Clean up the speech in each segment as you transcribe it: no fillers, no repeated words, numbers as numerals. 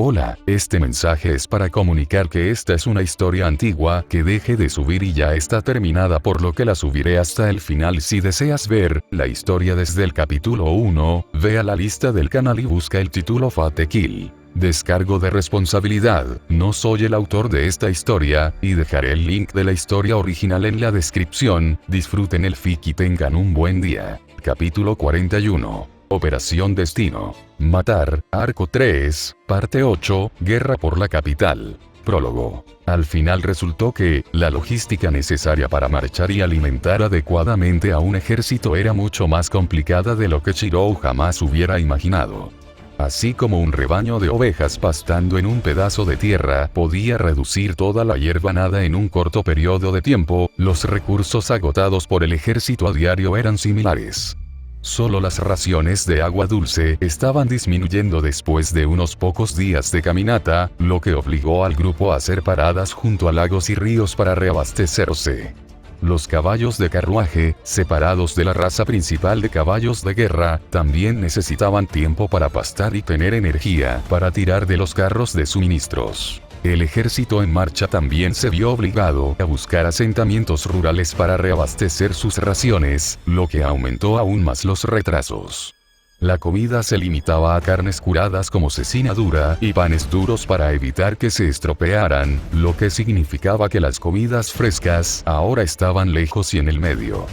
Hola, este mensaje es para comunicar que esta es una historia antigua que deje de subir y ya está terminada, por lo que la subiré hasta el final. Si deseas ver la historia desde el capítulo 1, ve a la lista del canal y busca el título Fate Kill. Descargo de responsabilidad, no soy el autor de esta historia, y dejaré el link de la historia original en la descripción. Disfruten el fic y tengan un buen día. Capítulo 41. Operación Destino. Matar, Arco 3, parte 8, Guerra por la capital. Prólogo. Al final resultó que, la logística necesaria para marchar y alimentar adecuadamente a un ejército era mucho más complicada de lo que Shirou jamás hubiera imaginado. Así como un rebaño de ovejas pastando en un pedazo de tierra podía reducir toda la hierba nada en un corto periodo de tiempo, los recursos agotados por el ejército a diario eran similares. Solo las raciones de agua dulce estaban disminuyendo después de unos pocos días de caminata, lo que obligó al grupo a hacer paradas junto a lagos y ríos para reabastecerse. Los caballos de carruaje, separados de la raza principal de caballos de guerra, también necesitaban tiempo para pastar y tener energía para tirar de los carros de suministros. El ejército en marcha también se vio obligado a buscar asentamientos rurales para reabastecer sus raciones, lo que aumentó aún más los retrasos. La comida se limitaba a carnes curadas como cecina dura y panes duros para evitar que se estropearan, lo que significaba que las comidas frescas ahora estaban lejos y en el medio.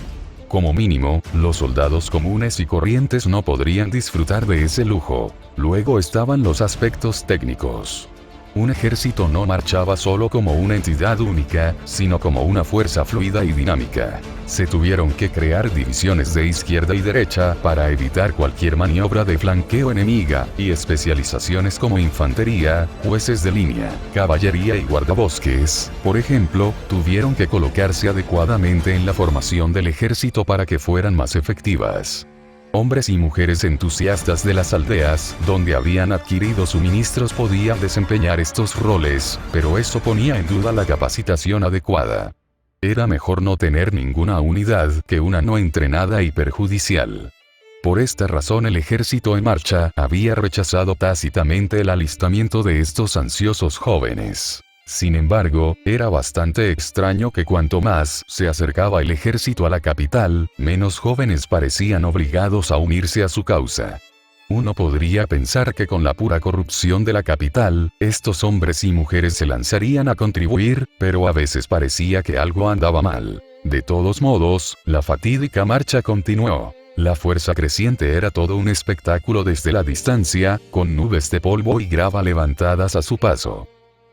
Como mínimo, los soldados comunes y corrientes no podrían disfrutar de ese lujo. Luego estaban los aspectos técnicos. Un ejército no marchaba solo como una entidad única, sino como una fuerza fluida y dinámica. Se tuvieron que crear divisiones de izquierda y derecha para evitar cualquier maniobra de flanqueo enemiga, y especializaciones como infantería, jueces de línea, caballería y guardabosques, por ejemplo, tuvieron que colocarse adecuadamente en la formación del ejército para que fueran más efectivas. Hombres y mujeres entusiastas de las aldeas donde habían adquirido suministros podían desempeñar estos roles, pero eso ponía en duda la capacitación adecuada. Era mejor no tener ninguna unidad que una no entrenada y perjudicial. Por esta razón el ejército en marcha había rechazado tácitamente el alistamiento de estos ansiosos jóvenes. Sin embargo, era bastante extraño que cuanto más se acercaba el ejército a la capital, menos jóvenes parecían obligados a unirse a su causa. Uno podría pensar que con la pura corrupción de la capital, estos hombres y mujeres se lanzarían a contribuir, pero a veces parecía que algo andaba mal. De todos modos, la fatídica marcha continuó. La fuerza creciente era todo un espectáculo desde la distancia, con nubes de polvo y grava levantadas a su paso.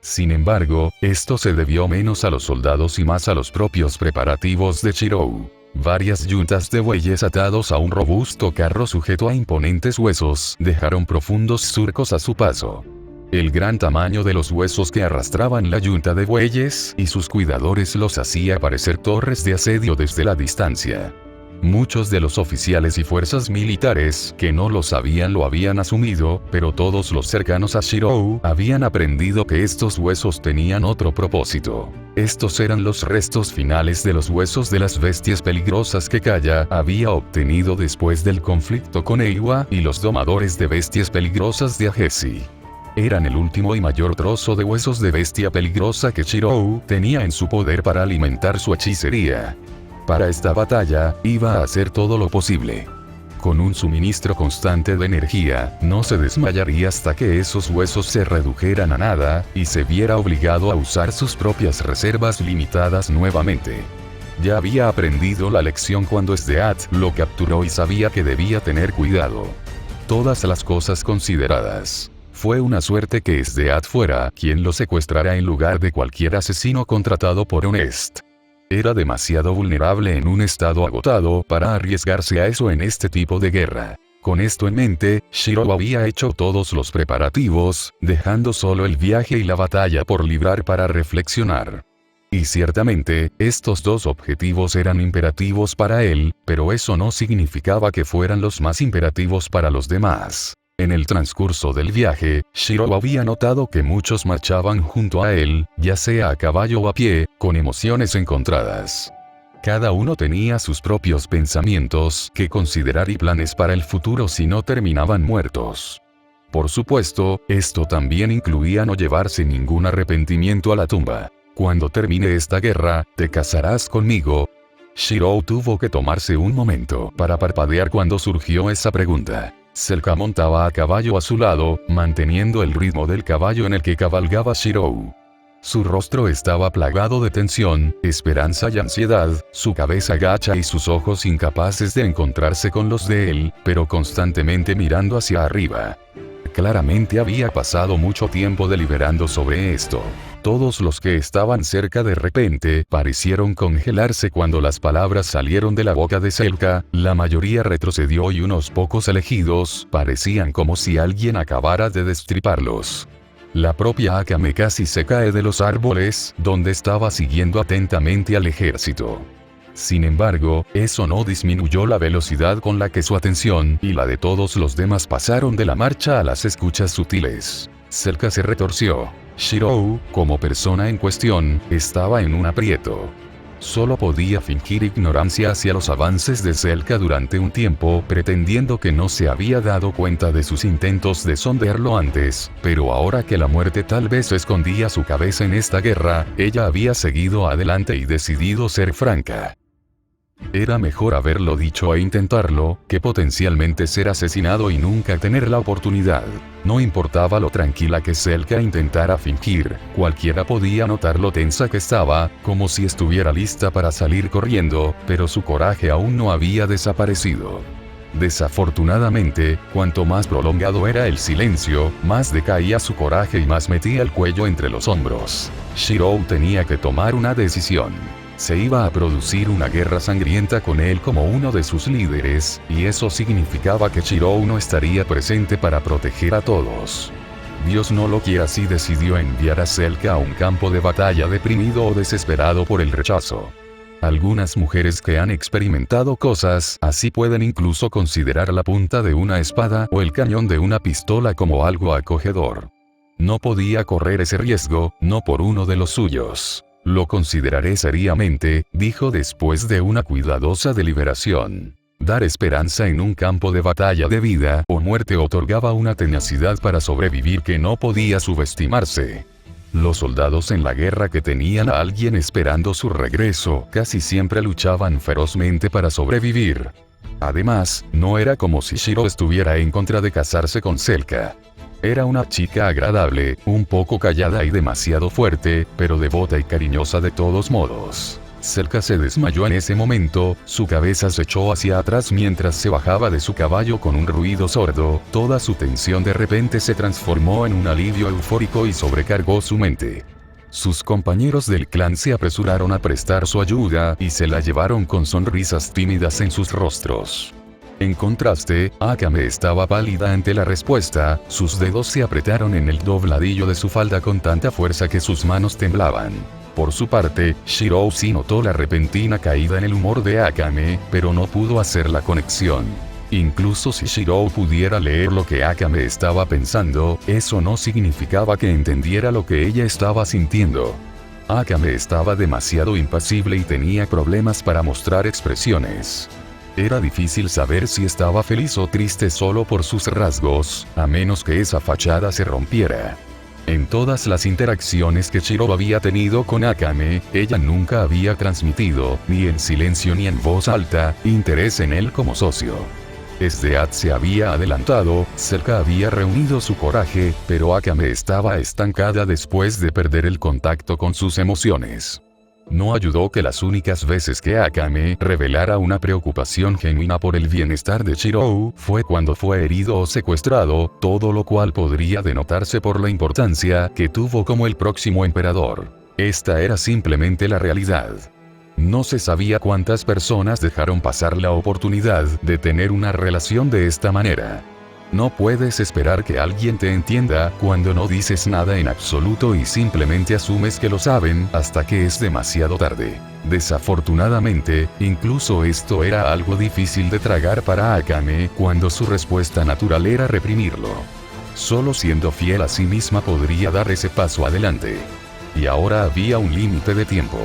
Sin embargo, esto se debió menos a los soldados y más a los propios preparativos de Shirou. Varias yuntas de bueyes atados a un robusto carro sujeto a imponentes huesos dejaron profundos surcos a su paso. El gran tamaño de los huesos que arrastraban la yunta de bueyes y sus cuidadores los hacía parecer torres de asedio desde la distancia. Muchos de los oficiales y fuerzas militares que no lo sabían lo habían asumido, pero todos los cercanos a Shirou habían aprendido que estos huesos tenían otro propósito. Estos eran los restos finales de los huesos de las bestias peligrosas que Kaya había obtenido después del conflicto con Eiwa y los domadores de bestias peligrosas de Agesi. Eran el último y mayor trozo de huesos de bestia peligrosa que Shirou tenía en su poder para alimentar su hechicería. Para esta batalla, iba a hacer todo lo posible. Con un suministro constante de energía, no se desmayaría hasta que esos huesos se redujeran a nada, y se viera obligado a usar sus propias reservas limitadas nuevamente. Ya había aprendido la lección cuando Sdeat lo capturó y sabía que debía tener cuidado. Todas las cosas consideradas. Fue una suerte que Sdeat fuera quien lo secuestrara en lugar de cualquier asesino contratado por Honest. Era demasiado vulnerable en un estado agotado para arriesgarse a eso en este tipo de guerra. Con esto en mente, Shirou había hecho todos los preparativos, dejando solo el viaje y la batalla por librar para reflexionar. Y ciertamente, estos dos objetivos eran imperativos para él, pero eso no significaba que fueran los más imperativos para los demás. En el transcurso del viaje, Shirou había notado que muchos marchaban junto a él, ya sea a caballo o a pie, con emociones encontradas. Cada uno tenía sus propios pensamientos que considerar y planes para el futuro si no terminaban muertos. Por supuesto, esto también incluía no llevarse ningún arrepentimiento a la tumba. Cuando termine esta guerra, ¿te casarás conmigo? Shirou tuvo que tomarse un momento para parpadear cuando surgió esa pregunta. Selka montaba a caballo a su lado, manteniendo el ritmo del caballo en el que cabalgaba Shirou. Su rostro estaba plagado de tensión, esperanza y ansiedad, su cabeza gacha y sus ojos incapaces de encontrarse con los de él, pero constantemente mirando hacia arriba. Claramente había pasado mucho tiempo deliberando sobre esto. Todos los que estaban cerca de repente parecieron congelarse cuando las palabras salieron de la boca de Selka, la mayoría retrocedió y unos pocos elegidos parecían como si alguien acabara de destriparlos. La propia Akame casi se cae de los árboles, donde estaba siguiendo atentamente al ejército. Sin embargo, eso no disminuyó la velocidad con la que su atención y la de todos los demás pasaron de la marcha a las escuchas sutiles. Selka se retorció. Shirou, como persona en cuestión, estaba en un aprieto. Solo podía fingir ignorancia hacia los avances de Selka durante un tiempo, pretendiendo que no se había dado cuenta de sus intentos de sondearlo antes, pero ahora que la muerte tal vez escondía su cabeza en esta guerra, ella había seguido adelante y decidido ser franca. Era mejor haberlo dicho e intentarlo, que potencialmente ser asesinado y nunca tener la oportunidad. No importaba lo tranquila que Selka intentara fingir, cualquiera podía notar lo tensa que estaba, como si estuviera lista para salir corriendo, pero su coraje aún no había desaparecido. Desafortunadamente, cuanto más prolongado era el silencio, más decaía su coraje y más metía el cuello entre los hombros. Shirou tenía que tomar una decisión. Se iba a producir una guerra sangrienta con él como uno de sus líderes, y eso significaba que Shirou no estaría presente para proteger a todos. Dios no lo quiera si decidió enviar a Selka a un campo de batalla deprimido o desesperado por el rechazo. Algunas mujeres que han experimentado cosas así pueden incluso considerar la punta de una espada o el cañón de una pistola como algo acogedor. No podía correr ese riesgo, no por uno de los suyos. Lo consideraré seriamente, dijo después de una cuidadosa deliberación. Dar esperanza en un campo de batalla de vida o muerte otorgaba una tenacidad para sobrevivir que no podía subestimarse. Los soldados en la guerra que tenían a alguien esperando su regreso casi siempre luchaban ferozmente para sobrevivir. Además, no era como si Shirou estuviera en contra de casarse con Selka. Era una chica agradable, un poco callada y demasiado fuerte, pero devota y cariñosa de todos modos. Selka se desmayó en ese momento, su cabeza se echó hacia atrás mientras se bajaba de su caballo con un ruido sordo, toda su tensión de repente se transformó en un alivio eufórico y sobrecargó su mente. Sus compañeros del clan se apresuraron a prestar su ayuda y se la llevaron con sonrisas tímidas en sus rostros. En contraste, Akame estaba pálida ante la respuesta, sus dedos se apretaron en el dobladillo de su falda con tanta fuerza que sus manos temblaban. Por su parte, Shirou sí notó la repentina caída en el humor de Akame, pero no pudo hacer la conexión. Incluso si Shirou pudiera leer lo que Akame estaba pensando, eso no significaba que entendiera lo que ella estaba sintiendo. Akame estaba demasiado impasible y tenía problemas para mostrar expresiones. Era difícil saber si estaba feliz o triste solo por sus rasgos, a menos que esa fachada se rompiera. En todas las interacciones que Shirou había tenido con Akame, ella nunca había transmitido, ni en silencio ni en voz alta, interés en él como socio. Esdeat se había adelantado, Selka había reunido su coraje, pero Akame estaba estancada después de perder el contacto con sus emociones. No ayudó que las únicas veces que Akame revelara una preocupación genuina por el bienestar de Shirou fue cuando fue herido o secuestrado, todo lo cual podría denotarse por la importancia que tuvo como el próximo emperador. Esta era simplemente la realidad. No se sabía cuántas personas dejaron pasar la oportunidad de tener una relación de esta manera. No puedes esperar que alguien te entienda cuando no dices nada en absoluto y simplemente asumes que lo saben hasta que es demasiado tarde. Desafortunadamente, incluso esto era algo difícil de tragar para Akame cuando su respuesta natural era reprimirlo. Solo siendo fiel a sí misma podría dar ese paso adelante. Y ahora había un límite de tiempo.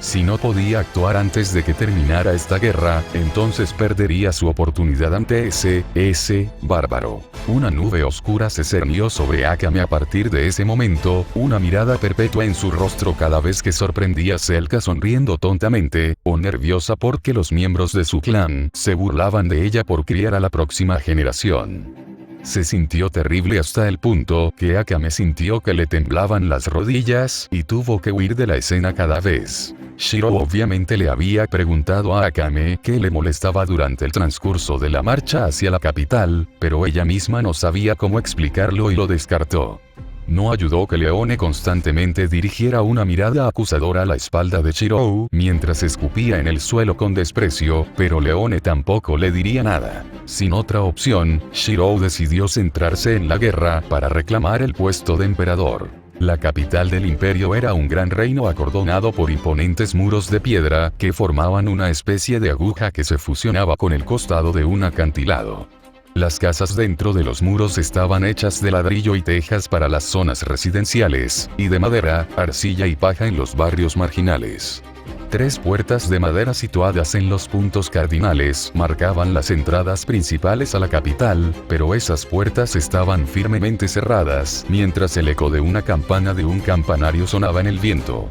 Si no podía actuar antes de que terminara esta guerra, entonces perdería su oportunidad ante ese bárbaro. Una nube oscura se cernió sobre Akame a partir de ese momento, una mirada perpetua en su rostro cada vez que sorprendía a Selka sonriendo tontamente, o nerviosa porque los miembros de su clan se burlaban de ella por criar a la próxima generación. Se sintió terrible hasta el punto que Akame sintió que le temblaban las rodillas y tuvo que huir de la escena cada vez. Shiro obviamente le había preguntado a Akame qué le molestaba durante el transcurso de la marcha hacia la capital, pero ella misma no sabía cómo explicarlo y lo descartó. No ayudó que Leone constantemente dirigiera una mirada acusadora a la espalda de Shirou mientras escupía en el suelo con desprecio, pero Leone tampoco le diría nada. Sin otra opción, Shirou decidió centrarse en la guerra para reclamar el puesto de emperador. La capital del imperio era un gran reino acordonado por imponentes muros de piedra que formaban una especie de aguja que se fusionaba con el costado de un acantilado. Las casas dentro de los muros estaban hechas de ladrillo y tejas para las zonas residenciales, y de madera, arcilla y paja en los barrios marginales. 3 puertas de madera situadas en los puntos cardinales marcaban las entradas principales a la capital, pero esas puertas estaban firmemente cerradas, mientras el eco de una campana de un campanario sonaba en el viento.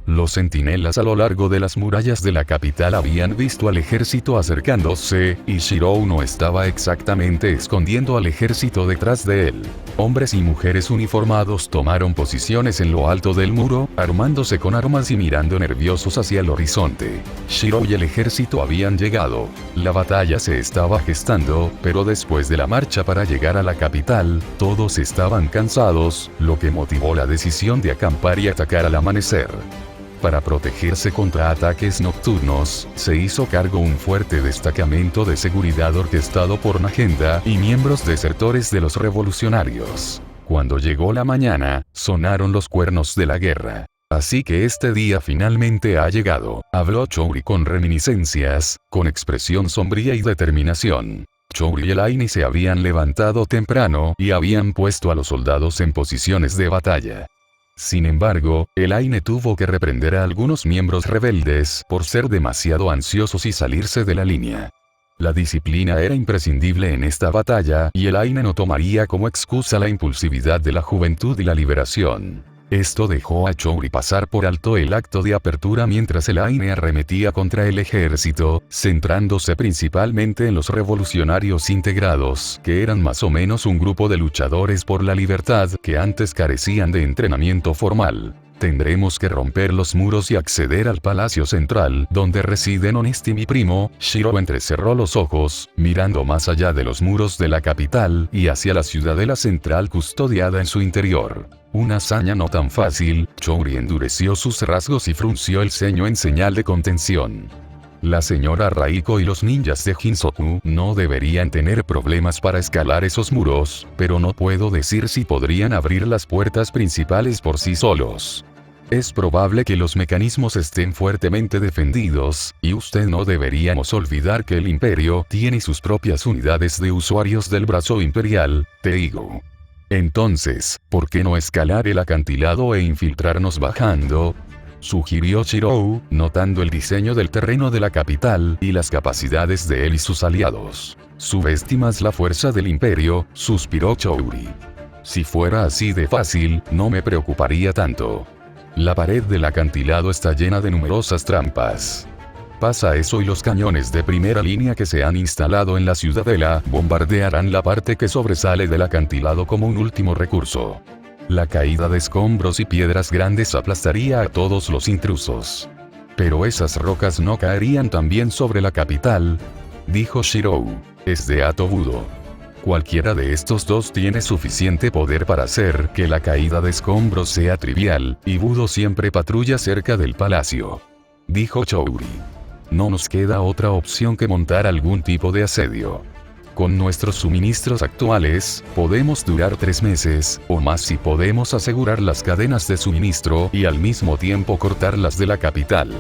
Los centinelas a lo largo de las murallas de la capital habían visto al ejército acercándose, y Shirou no estaba exactamente escondiendo al ejército detrás de él. Hombres y mujeres uniformados tomaron posiciones en lo alto del muro, armándose con armas y mirando nerviosos hacia el horizonte. Shirou y el ejército habían llegado. La batalla se estaba gestando, pero después de la marcha para llegar a la capital, todos estaban cansados, lo que motivó la decisión de acampar y atacar al amanecer. Para protegerse contra ataques nocturnos, se hizo cargo un fuerte destacamento de seguridad orquestado por Nagenda y miembros desertores de los revolucionarios. Cuando llegó la mañana, sonaron los cuernos de la guerra. Así que este día finalmente ha llegado, habló Chouri con reminiscencias, con expresión sombría y determinación. Chouri y el Aini se habían levantado temprano y habían puesto a los soldados en posiciones de batalla. Sin embargo, el Aine tuvo que reprender a algunos miembros rebeldes por ser demasiado ansiosos y salirse de la línea. La disciplina era imprescindible en esta batalla y el Aine no tomaría como excusa la impulsividad de la juventud y la liberación. Esto dejó a Chouri pasar por alto el acto de apertura mientras el Aine arremetía contra el ejército, centrándose principalmente en los revolucionarios integrados, que eran más o menos un grupo de luchadores por la libertad que antes carecían de entrenamiento formal. Tendremos que romper los muros y acceder al palacio central, donde residen Honesty mi primo. Shiro entrecerró los ojos, mirando más allá de los muros de la capital, y hacia la ciudadela central custodiada en su interior. Una hazaña no tan fácil. Chouri endureció sus rasgos y frunció el ceño en señal de contención. La señora Raiko y los ninjas de Hinsoku no deberían tener problemas para escalar esos muros, pero no puedo decir si podrían abrir las puertas principales por sí solos. Es probable que los mecanismos estén fuertemente defendidos, y usted no deberíamos olvidar que el imperio tiene sus propias unidades de usuarios del brazo imperial, Teigo. Entonces, ¿por qué no escalar el acantilado e infiltrarnos bajando?, sugirió Shirou, notando el diseño del terreno de la capital y las capacidades de él y sus aliados. Subestimas la fuerza del imperio, suspiró Chouri. Si fuera así de fácil, no me preocuparía tanto. La pared del acantilado está llena de numerosas trampas. Pasa eso y los cañones de primera línea que se han instalado en la ciudadela bombardearán la parte que sobresale del acantilado como un último recurso. La caída de escombros y piedras grandes aplastaría a todos los intrusos. Pero esas rocas no caerían también sobre la capital, dijo Shirou. Es de Ato Budo. Cualquiera de estos dos tiene suficiente poder para hacer que la caída de escombros sea trivial, y Budo siempre patrulla cerca del palacio, dijo Chouri. No nos queda otra opción que montar algún tipo de asedio. Con nuestros suministros actuales, podemos durar 3 meses, o más si podemos asegurar las cadenas de suministro y al mismo tiempo cortarlas de la capital.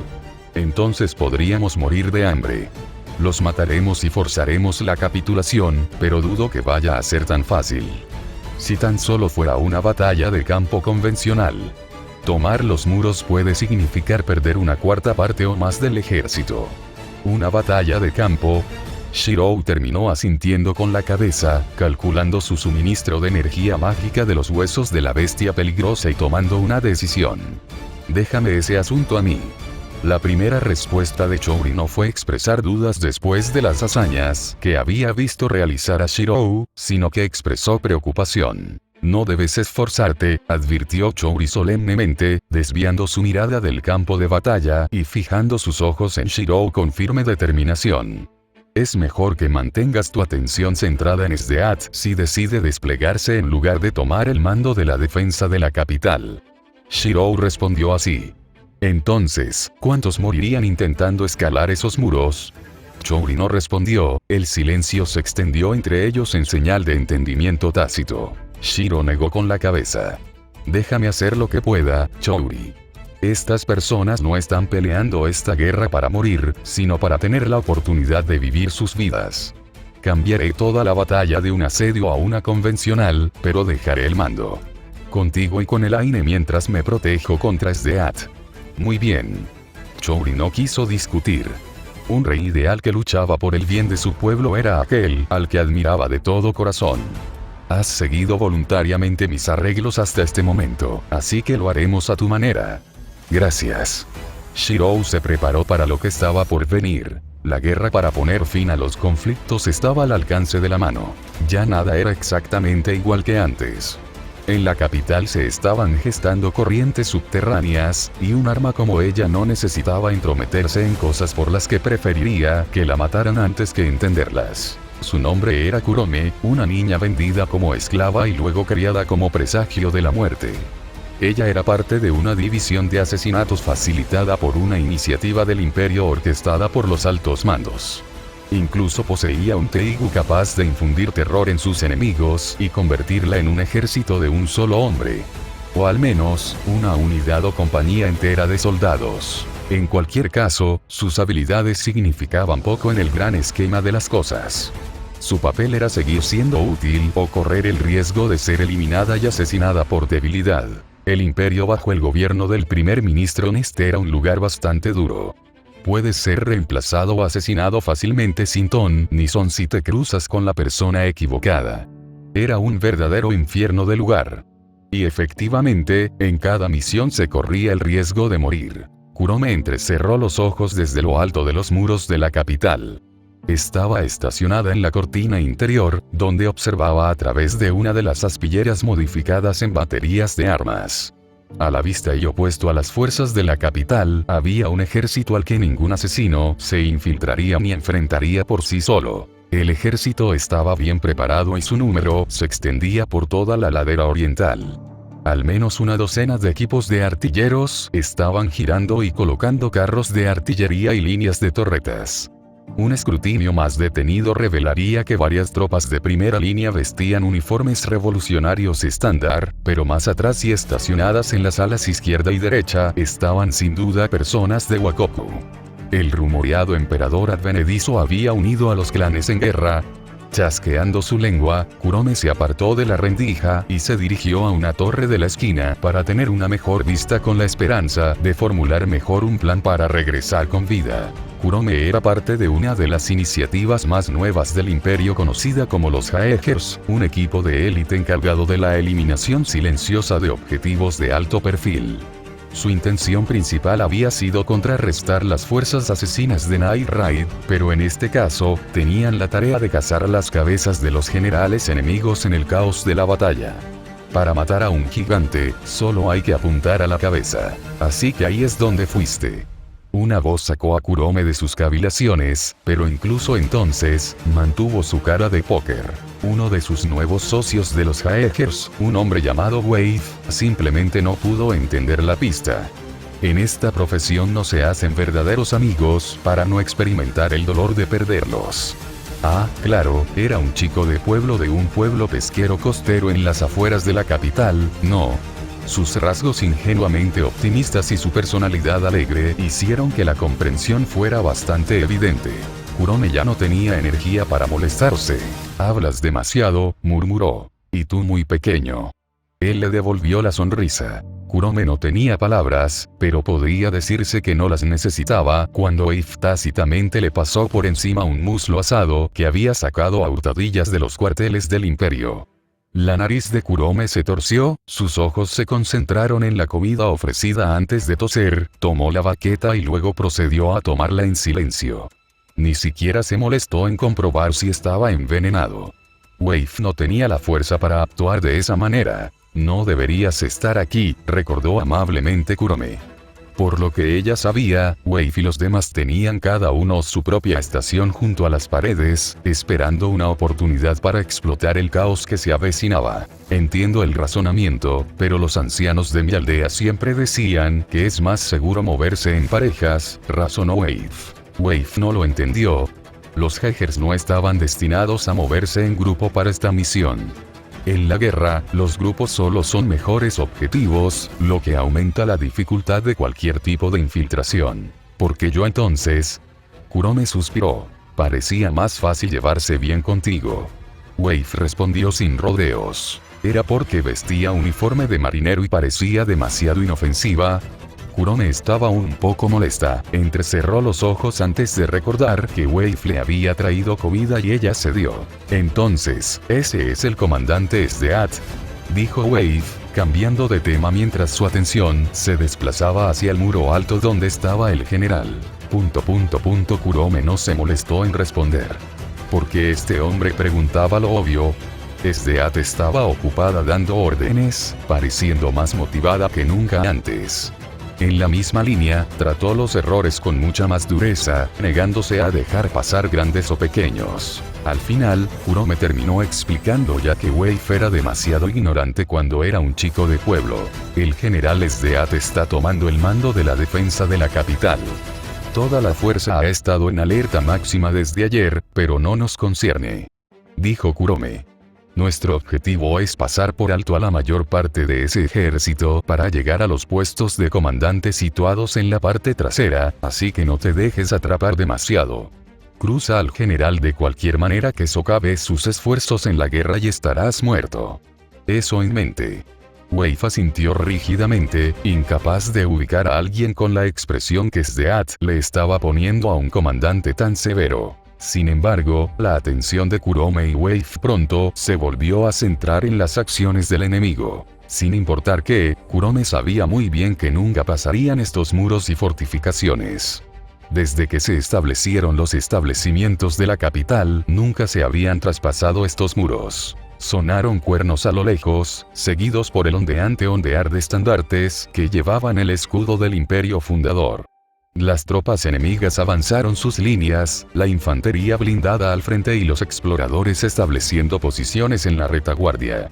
Entonces podríamos morir de hambre. Los mataremos y forzaremos la capitulación, pero dudo que vaya a ser tan fácil. Si tan solo fuera una batalla de campo convencional. Tomar los muros puede significar perder una cuarta parte o más del ejército. Una batalla de campo. Shirou terminó asintiendo con la cabeza, calculando su suministro de energía mágica de los huesos de la bestia peligrosa y tomando una decisión. Déjame ese asunto a mí. La primera respuesta de Chouri no fue expresar dudas después de las hazañas que había visto realizar a Shirou, sino que expresó preocupación. No debes esforzarte, advirtió Chouri solemnemente, desviando su mirada del campo de batalla y fijando sus ojos en Shirou con firme determinación. Es mejor que mantengas tu atención centrada en Sdeat si decide desplegarse en lugar de tomar el mando de la defensa de la capital. Shirou respondió así. Entonces, ¿cuántos morirían intentando escalar esos muros? Chouri no respondió, el silencio se extendió entre ellos en señal de entendimiento tácito. Shiro negó con la cabeza. Déjame hacer lo que pueda, Chouri. Estas personas no están peleando esta guerra para morir, sino para tener la oportunidad de vivir sus vidas. Cambiaré toda la batalla de un asedio a una convencional, pero dejaré el mando contigo y con el Aine mientras me protejo contra Sdeat. Muy bien. Chouri no quiso discutir. Un rey ideal que luchaba por el bien de su pueblo era aquel al que admiraba de todo corazón. Has seguido voluntariamente mis arreglos hasta este momento, así que lo haremos a tu manera. Gracias. Shirou se preparó para lo que estaba por venir. La guerra para poner fin a los conflictos estaba al alcance de la mano. Ya nada era exactamente igual que antes. En la capital se estaban gestando corrientes subterráneas, y un arma como ella no necesitaba entrometerse en cosas por las que preferiría que la mataran antes que entenderlas. Su nombre era Kurome, una niña vendida como esclava y luego criada como presagio de la muerte. Ella era parte de una división de asesinatos facilitada por una iniciativa del imperio orquestada por los altos mandos. Incluso poseía un Teigu capaz de infundir terror en sus enemigos y convertirla en un ejército de un solo hombre. O al menos, una unidad o compañía entera de soldados. En cualquier caso, sus habilidades significaban poco en el gran esquema de las cosas. Su papel era seguir siendo útil o correr el riesgo de ser eliminada y asesinada por debilidad. El imperio bajo el gobierno del primer ministro Nest era un lugar bastante duro. Puedes ser reemplazado o asesinado fácilmente sin ton ni son si te cruzas con la persona equivocada. Era un verdadero infierno de lugar. Y efectivamente, en cada misión se corría el riesgo de morir. Kurome entrecerró los ojos desde lo alto de los muros de la capital. Estaba estacionada en la cortina interior, donde observaba a través de una de las aspilleras modificadas en baterías de armas. A la vista y opuesto a las fuerzas de la capital, había un ejército al que ningún asesino se infiltraría ni enfrentaría por sí solo. El ejército estaba bien preparado y su número se extendía por toda la ladera oriental. Al menos una docena de equipos de artilleros estaban girando y colocando carros de artillería y líneas de torretas. Un escrutinio más detenido revelaría que varias tropas de primera línea vestían uniformes revolucionarios estándar, pero más atrás y estacionadas en las alas izquierda y derecha estaban sin duda personas de Wakoku. El rumoreado emperador advenedizo había unido a los clanes en guerra. Chasqueando su lengua, Kurome se apartó de la rendija y se dirigió a una torre de la esquina para tener una mejor vista con la esperanza de formular mejor un plan para regresar con vida. Kurome era parte de una de las iniciativas más nuevas del imperio conocida como los Jaegers, un equipo de élite encargado de la eliminación silenciosa de objetivos de alto perfil. Su intención principal había sido contrarrestar las fuerzas asesinas de Night Raid, pero en este caso, tenían la tarea de cazar las cabezas de los generales enemigos en el caos de la batalla. Para matar a un gigante, solo hay que apuntar a la cabeza. Así que ahí es donde fuiste. Una voz sacó a Kurome de sus cavilaciones, pero incluso entonces, mantuvo su cara de póker. Uno de sus nuevos socios de los Jaegers, un hombre llamado Wave, simplemente no pudo entender la pista. En esta profesión no se hacen verdaderos amigos para no experimentar el dolor de perderlos. Ah, claro, era un chico de un pueblo pesquero costero en las afueras de la capital, no. Sus rasgos ingenuamente optimistas y su personalidad alegre hicieron que la comprensión fuera bastante evidente. Kurome ya no tenía energía para molestarse. Hablas demasiado, murmuró. Y tú muy pequeño. Él le devolvió la sonrisa. Kurome no tenía palabras, pero podría decirse que no las necesitaba cuando Wave tácitamente le pasó por encima un muslo asado que había sacado a hurtadillas de los cuarteles del imperio. La nariz de Kurome se torció, sus ojos se concentraron en la comida ofrecida antes de toser, tomó la baqueta y luego procedió a tomarla en silencio. Ni siquiera se molestó en comprobar si estaba envenenado. Wave no tenía la fuerza para actuar de esa manera. No deberías estar aquí, recordó amablemente Kurome. Por lo que ella sabía, Wave y los demás tenían cada uno su propia estación junto a las paredes, esperando una oportunidad para explotar el caos que se avecinaba. Entiendo el razonamiento, pero los ancianos de mi aldea siempre decían que es más seguro moverse en parejas, razonó Wave. Wave no lo entendió. Los Hegers no estaban destinados a moverse en grupo para esta misión. En la guerra, los grupos solo son mejores objetivos, lo que aumenta la dificultad de cualquier tipo de infiltración. ¿Por qué yo entonces? Kurome suspiró. Parecía más fácil llevarse bien contigo. Wave respondió sin rodeos. ¿Era porque vestía uniforme de marinero y parecía demasiado inofensiva? Kurome estaba un poco molesta, entrecerró los ojos antes de recordar que Wave le había traído comida y ella cedió. Entonces, ese es el comandante Sdeat, dijo Wave, cambiando de tema mientras su atención se desplazaba hacia el muro alto donde estaba el general. Kurome no se molestó en responder. Porque este hombre preguntaba lo obvio. Sdeat estaba ocupada dando órdenes, pareciendo más motivada que nunca antes. En la misma línea, trató los errores con mucha más dureza, negándose a dejar pasar grandes o pequeños. Al final, Kurome terminó explicando ya que Wave era demasiado ignorante cuando era un chico de pueblo. El general Sdeat está tomando el mando de la defensa de la capital. Toda la fuerza ha estado en alerta máxima desde ayer, pero no nos concierne, dijo Kurome. Nuestro objetivo es pasar por alto a la mayor parte de ese ejército para llegar a los puestos de comandante situados en la parte trasera, así que no te dejes atrapar demasiado. Cruza al general de cualquier manera que socave sus esfuerzos en la guerra y estarás muerto. Eso en mente. Wave asintió rígidamente, incapaz de ubicar a alguien con la expresión que Sdeat le estaba poniendo a un comandante tan severo. Sin embargo, la atención de Kurome y Wave pronto se volvió a centrar en las acciones del enemigo. Sin importar qué, Kurome sabía muy bien que nunca pasarían estos muros y fortificaciones. Desde que se establecieron los establecimientos de la capital, nunca se habían traspasado estos muros. Sonaron cuernos a lo lejos, seguidos por el ondeante ondear de estandartes que llevaban el escudo del imperio fundador. Las tropas enemigas avanzaron sus líneas, la infantería blindada al frente y los exploradores estableciendo posiciones en la retaguardia.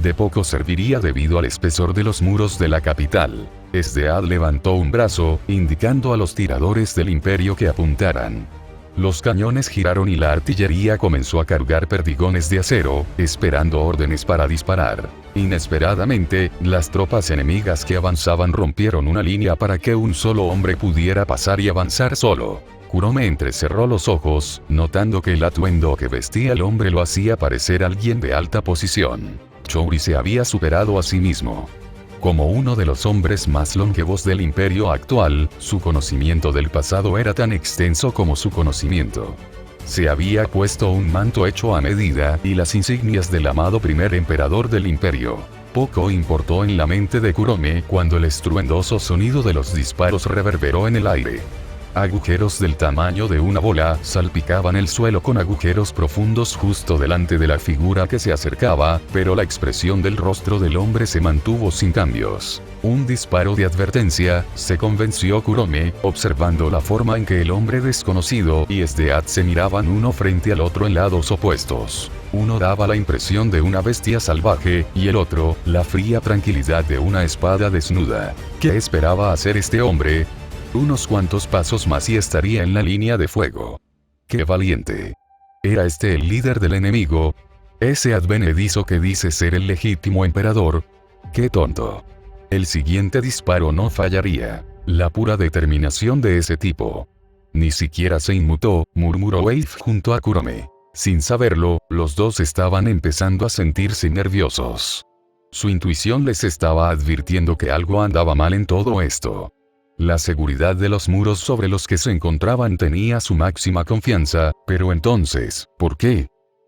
De poco serviría debido al espesor de los muros de la capital. Sdeat levantó un brazo, indicando a los tiradores del imperio que apuntaran. Los cañones giraron y la artillería comenzó a cargar perdigones de acero, esperando órdenes para disparar. Inesperadamente, las tropas enemigas que avanzaban rompieron una línea para que un solo hombre pudiera pasar y avanzar solo. Kurome entrecerró los ojos, notando que el atuendo que vestía el hombre lo hacía parecer alguien de alta posición. Chouri se había superado a sí mismo. Como uno de los hombres más longevos del imperio actual, su conocimiento del pasado era tan extenso como su conocimiento. Se había puesto un manto hecho a medida y las insignias del amado primer emperador del imperio. Poco importó en la mente de Kurome cuando el estruendoso sonido de los disparos reverberó en el aire. Agujeros del tamaño de una bola salpicaban el suelo con agujeros profundos justo delante de la figura que se acercaba, pero la expresión del rostro del hombre se mantuvo sin cambios. Un disparo de advertencia, se convenció Kurome, observando la forma en que el hombre desconocido y Sdeat se miraban uno frente al otro en lados opuestos. Uno daba la impresión de una bestia salvaje, y el otro, la fría tranquilidad de una espada desnuda. ¿Qué esperaba hacer este hombre? Unos cuantos pasos más y estaría en la línea de fuego. ¡Qué valiente! ¿Era este el líder del enemigo? ¿Ese advenedizo que dice ser el legítimo emperador? ¡Qué tonto! El siguiente disparo no fallaría. La pura determinación de ese tipo. Ni siquiera se inmutó, murmuró Wave junto a Kurome. Sin saberlo, los dos estaban empezando a sentirse nerviosos. Su intuición les estaba advirtiendo que algo andaba mal en todo esto. La seguridad de los muros sobre los que se encontraban tenía su máxima confianza, pero entonces, ¿por qué?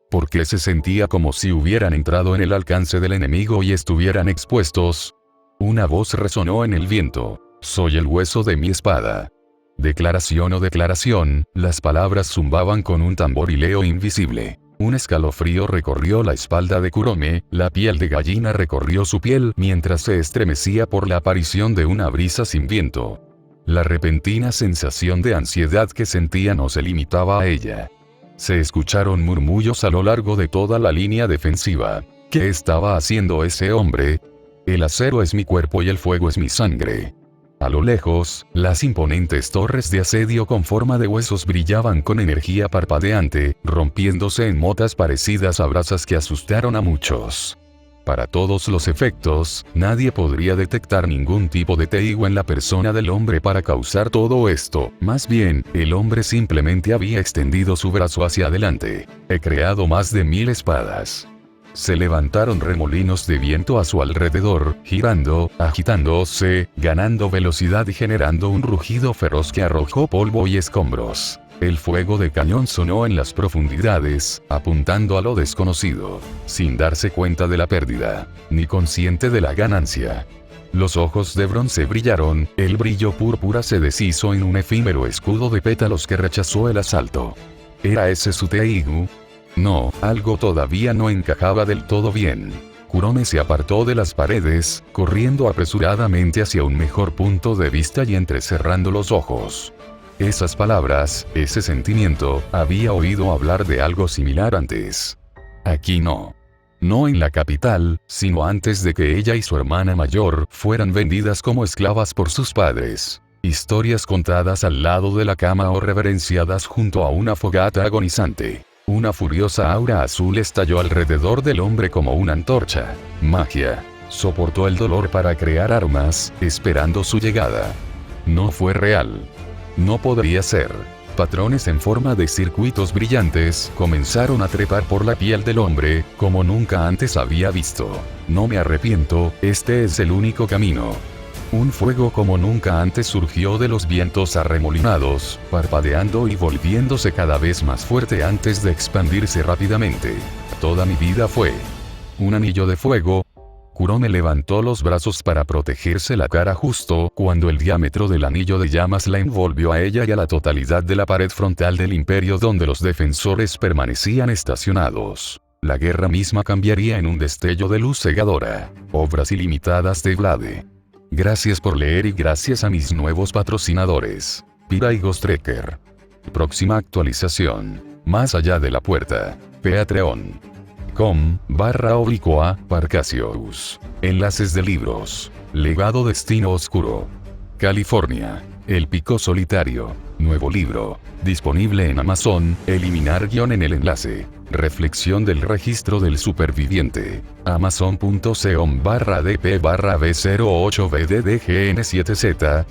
Porque se sentía como si hubieran entrado en el alcance del enemigo y estuvieran expuestos. Una voz resonó en el viento. Soy el hueso de mi espada. Declaración o declaración, las palabras zumbaban con un tamborileo invisible. Un escalofrío recorrió la espalda de Kurome, la piel de gallina recorrió su piel mientras se estremecía por la aparición de una brisa sin viento. La repentina sensación de ansiedad que sentía no se limitaba a ella. Se escucharon murmullos a lo largo de toda la línea defensiva. ¿Qué estaba haciendo ese hombre? El acero es mi cuerpo y el fuego es mi sangre. A lo lejos, las imponentes torres de asedio con forma de huesos brillaban con energía parpadeante, rompiéndose en motas parecidas a brasas que asustaron a muchos. Para todos los efectos, nadie podría detectar ningún tipo de Teigo en la persona del hombre para causar todo esto. Más bien, el hombre simplemente había extendido su brazo hacia adelante. He creado más de 1000 espadas. Se levantaron remolinos de viento a su alrededor, girando, agitándose, ganando velocidad y generando un rugido feroz que arrojó polvo y escombros. El fuego de cañón sonó en las profundidades, apuntando a lo desconocido, sin darse cuenta de la pérdida, ni consciente de la ganancia. Los ojos de bronce brillaron, el brillo púrpura se deshizo en un efímero escudo de pétalos que rechazó el asalto. ¿Era ese su Teigu? No, algo todavía no encajaba del todo bien. Kurome se apartó de las paredes, corriendo apresuradamente hacia un mejor punto de vista y entrecerrando los ojos. Esas palabras, ese sentimiento, había oído hablar de algo similar antes. Aquí no. No en la capital, sino antes de que ella y su hermana mayor fueran vendidas como esclavas por sus padres. Historias contadas al lado de la cama o reverenciadas junto a una fogata agonizante. Una furiosa aura azul estalló alrededor del hombre como una antorcha. Magia. Soportó el dolor para crear armas, esperando su llegada. No fue real. No podría ser. Patrones en forma de circuitos brillantes comenzaron a trepar por la piel del hombre, como nunca antes había visto. No me arrepiento, este es el único camino. Un fuego como nunca antes surgió de los vientos arremolinados, parpadeando y volviéndose cada vez más fuerte antes de expandirse rápidamente. Toda mi vida fue un anillo de fuego. Kurome levantó los brazos para protegerse la cara justo cuando el diámetro del anillo de llamas la envolvió a ella y a la totalidad de la pared frontal del imperio donde los defensores permanecían estacionados. La guerra misma cambiaría en un destello de luz cegadora. Obras ilimitadas de Vlade. Gracias por leer y gracias a mis nuevos patrocinadores. Pira y Ghost Trekker. Próxima actualización. Más allá de la puerta. Patreon.com/Parcasius. Enlaces de libros. Legado Destino Oscuro. California. El Pico Solitario. Nuevo libro. Disponible en Amazon. Eliminar guión en el enlace. Reflexión del registro del superviviente. Amazon.com/dp/b08bddgn7z.